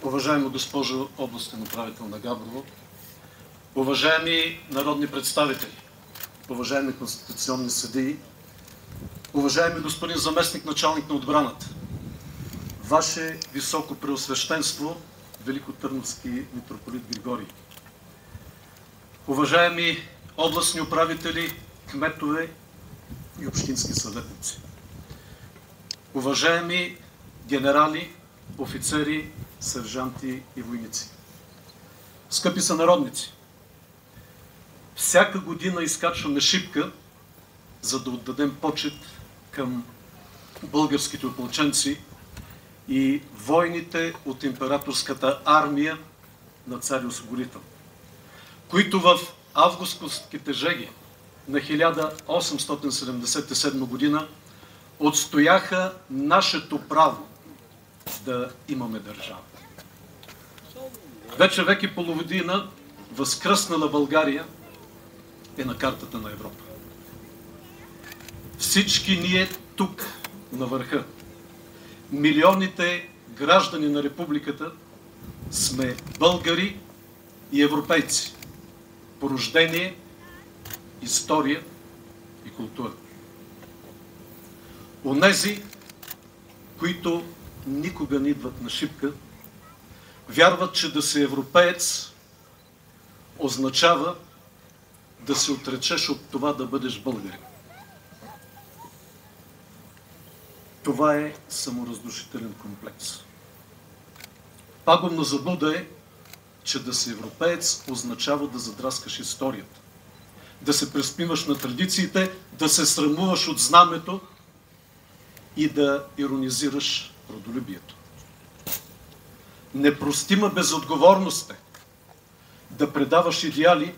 Уважаема госпожо областен управител на Габрово, уважаеми народни представители, уважаеми конституционни съдии, уважаеми господин заместник началник на отбраната, Ваше високо преосвещенство, Великотърновски митрополит Григорий, уважаеми областни управители, кметове и общински съветници, уважаеми генерали, офицери, сержанти и войници, скъпи сънародници, всяка година изкачваме шипка, за да отдадем почет към българските опълченци и войните от императорската армия на цар Освободител, които в августовските жеги на 1877 година отстояха нашето право да имаме държава. Вече век и половина възкръснала България е на картата на Европа. Всички ние тук, на върха, милионите граждани на републиката, сме българи и европейци по рождение, история и култура. Онези, които никога не идват на шипка, вярват, че да си европеец означава да се отречеш от това да бъдеш българин. Това е саморазрушителен комплекс. Пагубна заблуда е, че да си европеец означава да задраскаш историята, да се преспиваш на традициите, да се срамуваш от знамето и да иронизираш родолюбието. Непростима безотговорност е да предаваш идеали,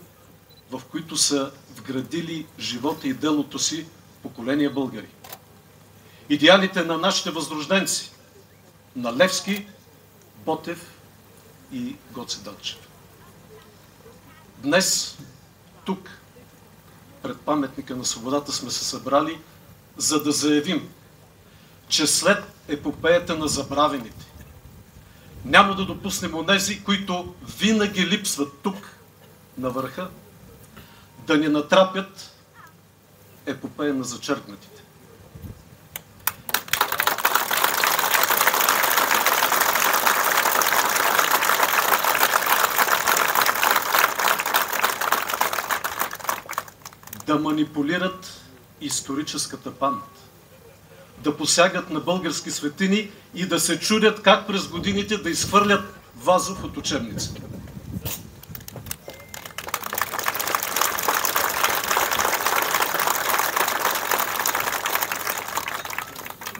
в които са вградили живота и делото си поколения българи. Идеалите на нашите възрожденци, на Левски, Ботев и Гоце Делчев. Днес, тук, пред паметника на свободата, сме се събрали, за да заявим, че след епопеята на забравените няма да допуснем онези, които винаги липсват тук, на върха, да ни натрапят епопея на зачеркнатите. Да манипулират историческата памет, да посягат на български светини и да се чудят как през годините да изхвърлят Вазов от учебниците.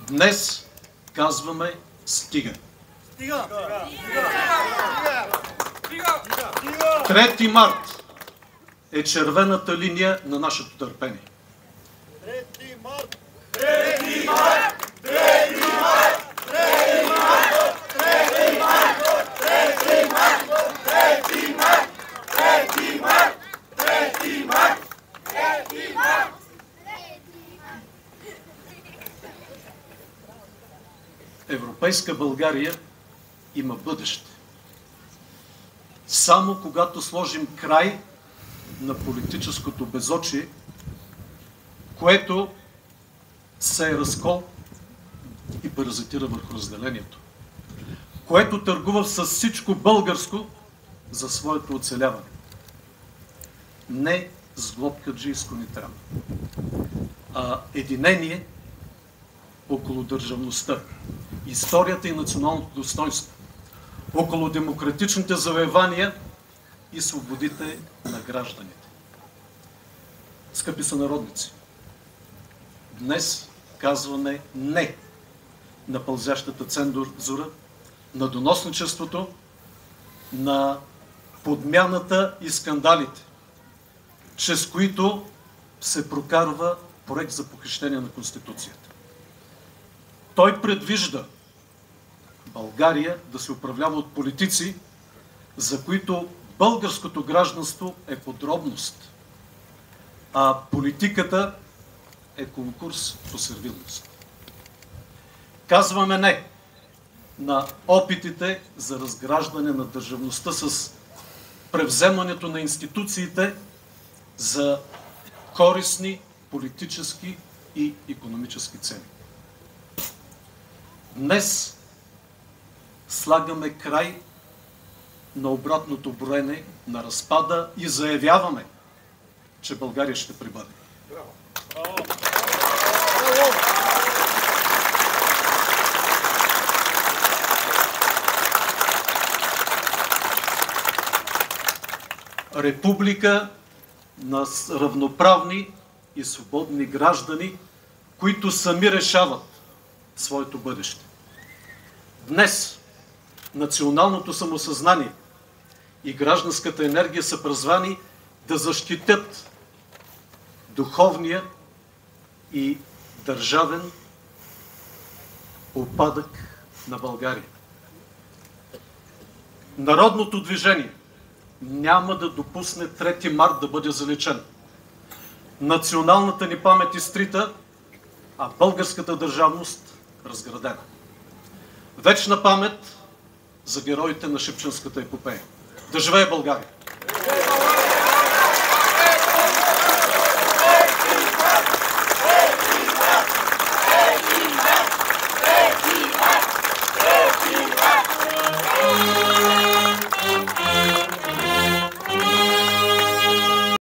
Днес казваме стига. 3 март е червената линия на нашето търпение. 3 март! 3 март! 3 март! 3 март! 3 март! 3 март! 3 март! 3 март! 3 март! 3 март! Европейска България има бъдеще. Само когато сложим край на политическото безочие, което се е разкол и паразитира върху разделението, което търгува с всичко българско за своето оцеляване. Не с глобкаджийско ни трябва, а единение около държавността, историята и националното достоинство, около демократичните завоевания и свободите на гражданите. Скъпи сънародници, днес казваме не на пълзящата цензура, на доносничеството, на подмяната и скандалите, чрез които се прокарва проект за похищение на Конституцията. Той предвижда България да се управлява от политици, за които българското гражданство е подробност, а политиката е конкурс по сервилност. Казваме не на опитите за разграждане на държавността с превземането на институциите за користни политически и икономически цели. Днес слагаме край на обратното броене на разпада и заявяваме, че България ще прибъде. Република на равноправни и свободни граждани, които сами решават своето бъдеще. Днес националното самосъзнание и гражданската енергия са призвани да защитят духовния и държавен упадък на България. Народното движение няма да допусне 3 март да бъде заличен. Националната ни памет изтрита, а българската държавност разградена. Вечна памет за героите на Шипченската епопея. Да живее България!